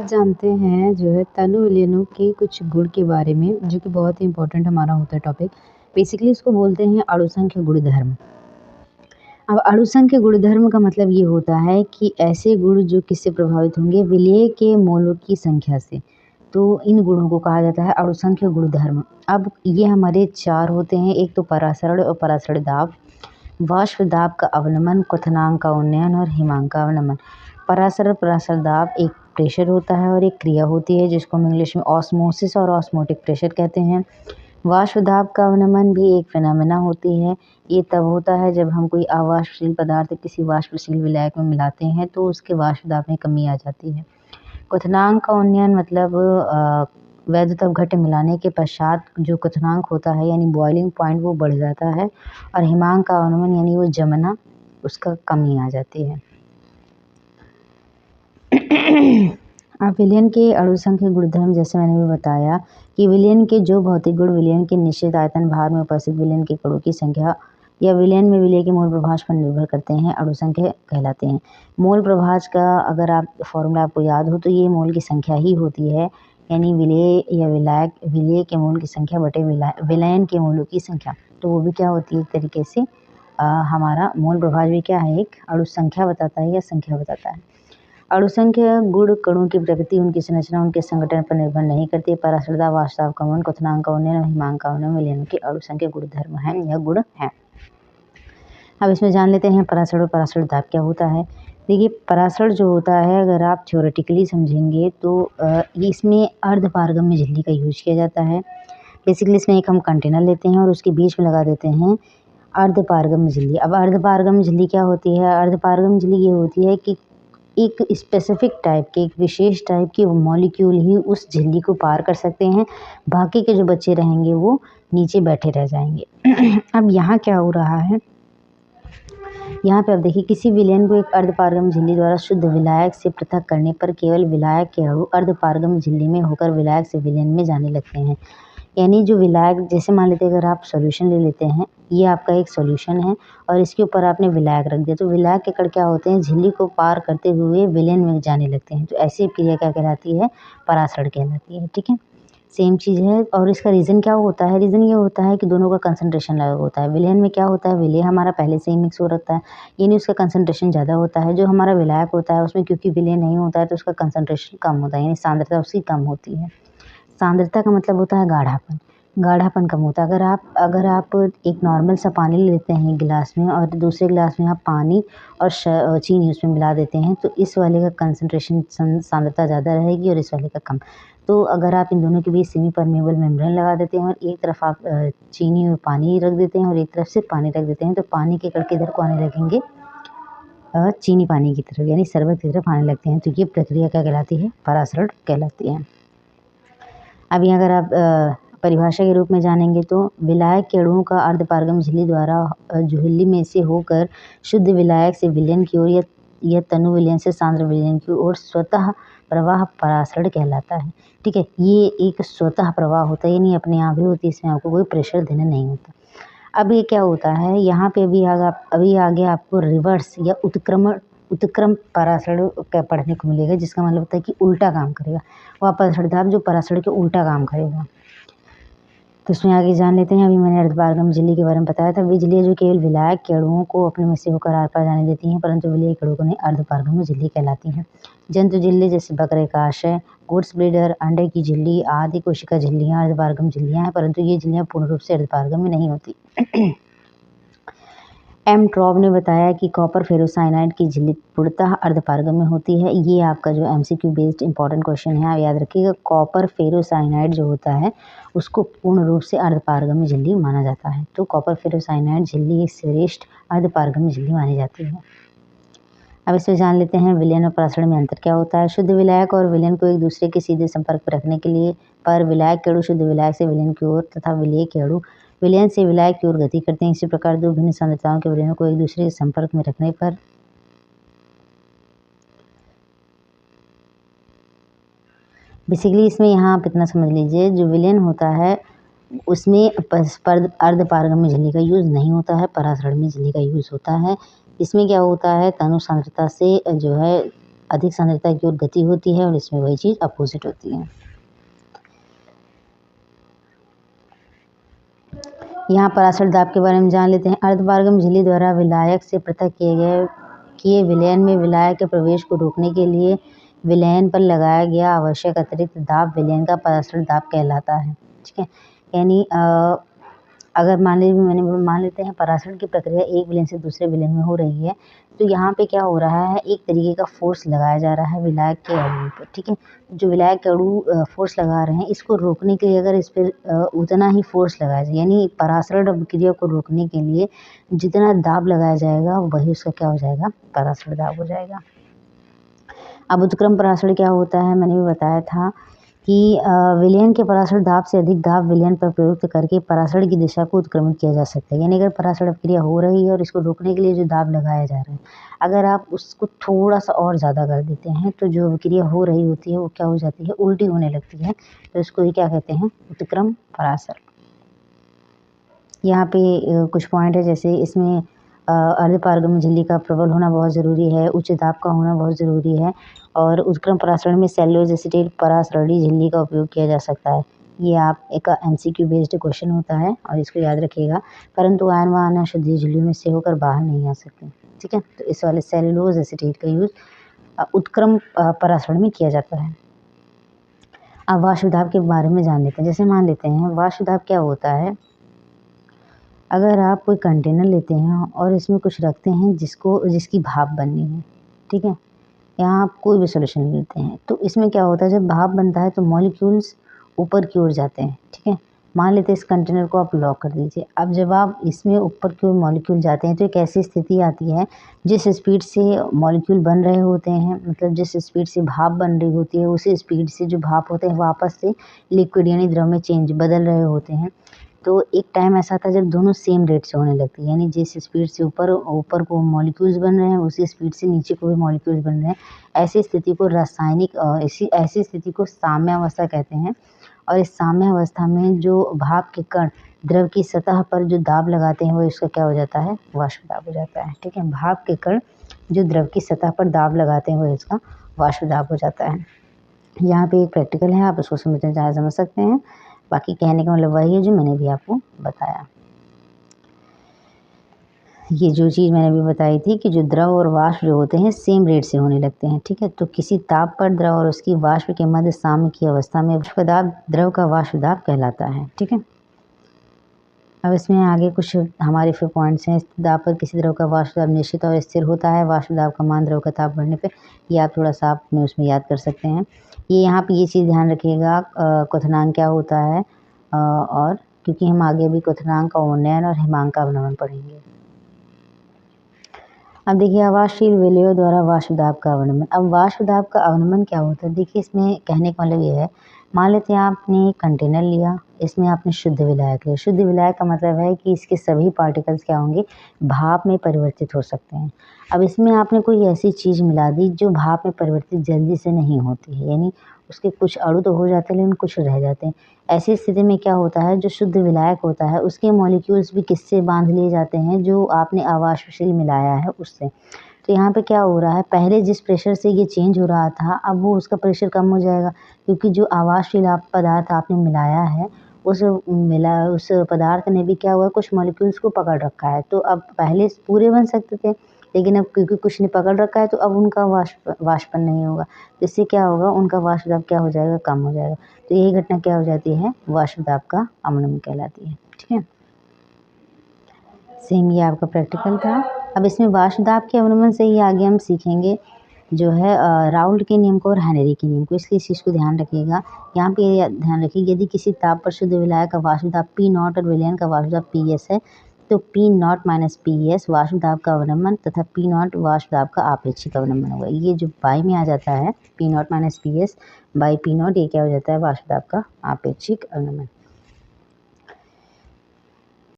जानते हैं जो है तनु विलियनों के कुछ गुण के बारे में जो कि बहुत ही इम्पोर्टेंट हमारा होता है टॉपिक। बेसिकली इसको बोलते हैं अणुसंख्य गुणधर्म। अब अणुसंख्य गुणधर्म का मतलब ये होता है कि ऐसे गुण जो किससे प्रभावित होंगे, विलेय के मोलों की संख्या से। तो इन गुणों को कहा जाता है अणुसंख्य गुणधर्म। अब ये हमारे 4 होते हैं, एक तो परासरण और परासरण दाब, वाष्प दाब का अवनमन, क्वथनांक का उन्नयन और हिमांक का अवनमन। परासरण परासरण दाब एक प्रेशर होता है और एक क्रिया होती है जिसको हम इंग्लिश में ऑस्मोसिस और ऑस्मोटिक प्रेशर कहते हैं। वाष्प दाब का अवनमन भी एक फिनोमेना होती है। ये तब होता है जब हम कोई अवाष्पशील पदार्थ किसी वाष्पशील विलायक में मिलाते हैं तो उसके वाष्प दाब में कमी आ जाती है। क्वथनांक का उन्नयन मतलब वैद्युत घट मिलाने के पश्चात जो क्वथनांक होता है यानी बॉइलिंग पॉइंट वो बढ़ जाता है, और हिमांक का अवनमन यानी वो जमना उसका कमी आ जाती है। अब विलयन के अणुसंख्य गुणधर्म जैसे मैंने भी बताया कि विलयन के जो भौतिक गुण विलयन के निश्चित आयतन भार में उपस्थित विलयन के कणों की संख्या या विलयन में विलय के मोल प्रभाज पर निर्भर करते हैं, अणुसंख्य कहलाते हैं। मोल प्रभाज का अगर आप फॉर्मूला आपको याद हो तो ये मोल की संख्या ही होती है, यानी विलय या विलायक विलय के मोल की संख्या बटे विलयन के मोलों की संख्या। तो वो भी क्या होती है एक तरीके से हमारा मोल प्रभाज भी क्या है, एक अणुसंख्या बताता है या संख्या बताता है। अणुसंख्य गुण कणों की प्रकृति, उनकी संरचना, उनके संगठन पर निर्भर नहीं करती। परासरदा, वाष्प का उन्नयन, क्वथनांक का उन्नयन और हिमांक का उन्नयन विलयन के अणुसंख्य गुणधर्म हैं या गुण हैं। अब इसमें जान लेते हैं परासरण और परासरण दाब क्या होता है। देखिए परासरण जो होता है अगर आप थ्योरेटिकली समझेंगे तो इसमें अर्धपारगम्य झिल्ली का यूज किया जाता है। बेसिकली इसमें एक हम कंटेनर लेते हैं और उसके बीच में लगा देते हैं अर्धपारगम्य झिल्ली। अब अर्धपारगम्य झिल्ली क्या होती है, अर्धपारगम्य झिल्ली ये होती है कि एक स्पेसिफिक टाइप के, एक विशेष टाइप के मॉलिक्यूल ही उस झिल्ली को पार कर सकते हैं, बाकी के जो बच्चे रहेंगे वो नीचे बैठे रह जाएंगे। अब यहाँ क्या हो रहा है, यहाँ पे अब देखिए किसी विलयन को एक अर्धपारगम्य झिल्ली द्वारा शुद्ध विलायक से पृथक करने पर केवल विलायक के अणु अर्धपारगम्य झिल्ली में होकर विलायक से विलयन में जाने लगते हैं। यानी जो विलायक, जैसे मान लेते हैं अगर आप सॉल्यूशन ले लेते हैं, ये आपका एक सॉल्यूशन है और इसके ऊपर आपने विलायक रख दिया, तो विलायक के कण क्या होते हैं, झिल्ली को पार करते हुए विलयन में जाने लगते हैं। तो ऐसी क्रिया क्या कहलाती है, परासरण कहलाती है। ठीक है, सेम चीज़ है। और इसका रीज़न क्या होता है, रीज़न ये होता है कि दोनों का कंसंट्रेशन अलग होता है। विलयन में क्या होता है, विलय हमारा पहले से ही मिक्स हो रखता है, यानी उसका कंसंट्रेशन ज़्यादा होता है। जो हमारा विलायक होता है उसमें क्योंकि विलय नहीं होता है तो उसका कंसंट्रेशन कम होता है, यानी सांद्रता उसकी कम होती है। सांद्रता का मतलब होता है गाढ़ापन, गाढ़ापन कम होता है। अगर आप एक नॉर्मल सा पानी लेते हैं गिलास में और दूसरे गिलास में आप पानी और चीनी उसमें मिला देते हैं तो इस वाले का कंसंट्रेशन सांद्रता ज़्यादा रहेगी और इस वाले का कम। तो अगर आप इन दोनों के बीच सेमी परमेबल मेम्ब्रेन लगा देते हैं और एक तरफ आप चीनी और पानी रख देते हैं और एक तरफ सिर्फ पानी रख देते हैं तो पानी के कण किधर को आने लगेंगे, चीनी पानी की तरफ, यानी शरबत की तरफ आने लगते हैं। तो ये प्रक्रिया क्या कहलाती है, परासरण कहलाती है। अब यहाँ अगर आप परिभाषा के रूप में जानेंगे तो विलायक के अणुओं का अर्धपारगम्य झिल्ली द्वारा झिल्ली में से होकर शुद्ध विलायक से विलयन की ओर या तनु विलयन से सांद्र विलयन की ओर स्वतः प्रवाह परासरण कहलाता है। ठीक है, ये एक स्वतः प्रवाह होता है, यानी अपने आप ही होती है, इसमें आपको कोई प्रेशर देना नहीं होता। अब ये क्या होता है, यहाँ पे अभी आगे आपको रिवर्स या उत्क्रम परासरण पढ़ने को मिलेगा, जिसका मतलब होता है कि उल्टा काम करेगा। वह परासरण दाब जो परासरण के उल्टा काम करेगा। तो इसमें आगे जान लेते हैं। अभी मैंने अर्धपारगम्य झिल्ली के बारे में बताया था। वे झिल्लियाँ जो केवल विलायक के अणुओं को अपने में से होकर आर पार जाने देती हैं, परंतु विलय के अणुओं को अर्धपारगम्य झिल्ली कहलाती हैं। जंतु झिल्ली जैसे बकरेकाशय, गुड्स ब्लीडर, अंडे की झिल्ली आदि कोशिका झिल्लियाँ अर्धपारगम्य झिल्लियाँ हैं, परंतु ये झिल्लियाँ पूर्ण रूप से अर्धपारगम्य नहीं होती। एम ट्रॉब ने बताया कि कॉपर फेरोसाइनाइड की झिल्ली पूर्णतः अर्धपारगम्य होती है। ये आपका जो एमसीक्यू बेस्ड इंपॉर्टेंट क्वेश्चन है, आप याद रखिएगा। कॉपर फेरोसाइनाइड जो होता है उसको पूर्ण रूप से अर्धपारगम्य झिल्ली माना जाता है। तो कॉपर फेरोसाइनाइड झिल्ली एक श्रेष्ठ अर्धपारगम्य झिल्ली मानी जाती है। अब इसमें जान लेते हैं विलयन और परासरण में अंतर क्या होता है। शुद्ध विलायक और विलयन को एक दूसरे के सीधे संपर्क में रखने के लिए पर विलायक के अणु शुद्ध विलायक से विलयन की ओर तथा विलय के अणु विलयन से विलायक की ओर गति करते हैं। इसी प्रकार दो भिन्न सांद्रताओं के विलयनों को एक दूसरे के संपर्क में रखने पर बेसिकली इसमें यहाँ आप इतना समझ लीजिए, जो विलयन होता है उसमें अर्धपारगम्य झिल्ली का यूज़ नहीं होता है, परासरण में झिल्ली का यूज़ होता है। इसमें क्या होता है, तनु सांद्रता से जो है अधिक सांद्रता की ओर गति होती है और इसमें वही चीज़ अपोजिट होती है। यहाँ पराशर दाब के बारे में जान लेते हैं। अर्धपारगम झिल्ली द्वारा विलायक से पृथक किए विलयन में विलायक के प्रवेश को रोकने के लिए विलयन पर लगाया गया आवश्यक अतिरिक्त दाब विलयन का पराशर दाब कहलाता है। ठीक है, यानी अगर मान लेते हैं पराशरण की प्रक्रिया एक विलयन से दूसरे विलयन में हो रही है, तो यहाँ पे क्या हो रहा है, एक तरीके का फोर्स लगाया जा रहा है विलायक के अणु पर। ठीक है, जो विलायक के अणु फोर्स लगा रहे हैं, इसको रोकने के लिए अगर इस पर उतना ही फोर्स लगाया जाए, यानी पराशरण अभिक्रिया को रोकने के लिए जितना दाब लगाया जाएगा वही उसका क्या हो जाएगा, पराशरण दाब हो जाएगा। अब उत्क्रम पराशरण क्या होता है, मैंने भी बताया था कि विलयन के पराशरण दाब से अधिक दाब विलयन पर प्रयुक्त करके पराशरण की दिशा को उत्क्रमित किया जा सकता है। यानी अगर पराशरण अभिक्रिया हो रही है और इसको रोकने के लिए जो दाब लगाया जा रहा है, अगर आप उसको थोड़ा सा और ज़्यादा कर देते हैं तो जो अभिक्रिया हो रही होती है वो क्या हो जाती है, उल्टी होने लगती है। तो इसको ही क्या कहते हैं, उत्क्रम पराशरण। यहाँ पे कुछ पॉइंट है, जैसे इसमें अर्धपारगम्य झिल्ली का प्रबल होना बहुत ज़रूरी है, उच्च दाब का होना बहुत ज़रूरी है, और उत्क्रम पराशरण में सेल्यूलोज एसीटेट पराशरणी झिल्ली का उपयोग किया जा सकता है। ये आप एक MCQ बेस्ड क्वेश्चन होता है और इसको याद रखिएगा। परंतु आयन व अन्य अशुद्धि झिल्लियों में से होकर बाहर नहीं आ सकते। ठीक है, तो इस वाले सेल्यूलोज एसीटेट का यूज उत्क्रम पराशरण में किया जाता है। अब वाष्प दाब के बारे में जान लेते हैं। जैसे मान लेते हैं वाष्प दाब क्या होता है, अगर आप कोई कंटेनर लेते हैं और इसमें कुछ रखते हैं जिसकी भाप बननी है, ठीक है, यहाँ आप कोई भी सॉल्यूशन लेते हैं, तो इसमें क्या होता है, जब भाप बनता है तो मॉलिक्यूल्स ऊपर की ओर जाते हैं। ठीक है, मान लेते हैं इस कंटेनर को आप लॉक कर दीजिए। अब जब आप इसमें ऊपर की ओर मॉलिक्यूल जाते हैं तो एक ऐसी स्थिति आती है जिस स्पीड से मॉलिक्यूल बन रहे होते हैं, मतलब जिस स्पीड से भाप बन रही होती है उसी स्पीड से जो भाप होते हैं वापस से लिक्विड यानी द्रव में बदल रहे होते हैं। तो एक टाइम ऐसा था जब दोनों सेम रेट से होने लगती है, यानी जिस स्पीड से ऊपर को मॉलिक्यूल्स बन रहे हैं उसी स्पीड से नीचे को भी मॉलिक्यूल्स बन रहे हैं। ऐसी स्थिति को ऐसी स्थिति को साम्यावस्था कहते हैं। और इस साम्यावस्था में जो भाप के कण द्रव की सतह पर जो दाब लगाते हैं वो इसका क्या हो जाता है, वाष्प दाब हो जाता है। ठीक है, भाप के कण जो द्रव की सतह पर दाब लगाते हैं वो इसका वाष्प दाब हो जाता है। यहाँ पे एक प्रैक्टिकल है, आप उसको समझना चाहे समझ सकते हैं। बाकी कहने का मतलब वही है जो मैंने भी आपको बताया। ये जो चीज़ मैंने भी बताई थी कि जो द्रव और वाष्प जो होते हैं सेम रेट से होने लगते हैं। ठीक है, तो किसी ताप पर द्रव और उसकी वाष्प के मध्य साम्य की अवस्था में वाष्प दाब द्रव का वाष्प दाब कहलाता है। ठीक है, अब इसमें आगे कुछ हमारे फिर पॉइंट्स हैं। दाब पर किसी द्रव का वाष्प दाब निश्चित और स्थिर होता है। वाष्प दाब का मान द्रव का ताप बढ़ने पे, ये आप थोड़ा सा अपने उसमें याद कर सकते हैं। ये यहाँ पे ये चीज़ ध्यान रखिएगा, क्वथनांक क्या होता है, और क्योंकि हम आगे भी क्वथनांक का उन्नयन और हिमांक का अवनमन पढ़ेंगे। अब देखिए आवासशील विलयों द्वारा वाष्प दाब का अवनमन। अब वाष्प दाब का अवनमन क्या होता है, देखिए इसमें कहने का मतलब ये है, मान लेते हैं आपने एक कंटेनर लिया, इसमें आपने शुद्ध विलायक लिया। शुद्ध विलायक का मतलब है कि इसके सभी पार्टिकल्स क्या होंगे, भाप में परिवर्तित हो सकते हैं। अब इसमें आपने कोई ऐसी चीज़ मिला दी जो भाप में परिवर्तित जल्दी से नहीं होती है, यानी उसके कुछ अणु तो हो जाते हैं लेकिन कुछ रह जाते हैं। ऐसी स्थिति में क्या होता है, जो शुद्ध विलायक होता है उसके मॉलिक्यूल्स भी किससे बांध लिए जाते हैं, जो आपने अवाष्पशील मिलाया है उससे। तो यहाँ पे क्या हो रहा है, पहले जिस प्रेशर से ये चेंज हो रहा था अब वो उसका प्रेशर कम हो जाएगा, क्योंकि जो अवाष्पशील पदार्थ आपने मिलाया है उस पदार्थ ने भी क्या हुआ, कुछ मॉलिक्यूल्स को पकड़ रखा है। तो अब पहले पूरे बन सकते थे लेकिन अब क्योंकि कुछ ने पकड़ रखा है तो अब उनका वाष्पन नहीं होगा। तो इससे क्या होगा, उनका वाष्प दाब क्या हो जाएगा, कम हो जाएगा। तो यही घटना क्या हो जाती है, वाष्प दाब का अवनमन कहलाती है। ठीक है, सेम ये आपका प्रैक्टिकल था। अब इसमें वाष्प दाब के अवनमन से ही आगे हम सीखेंगे जो है राउल्ट के नियम को और हेनरी के नियम को, इसलिए इस चीज़ को ध्यान रखिएगा। यहाँ पे ध्यान रखिए, यदि किसी ताप पर शुद्ध विलायक का वाष्प दाब P0 और विलयन का वाष्प दाब PS है तो P0 - PS वाष्प दाब का अवनमन तथा P0 वाष्प दाब का आपेक्षिक अवनमन होगा। ये जो बाई में आ जाता है P0 - PS बाई P0, ये क्या हो जाता है, वाष्प दाब का आपेक्षिक अवनमन।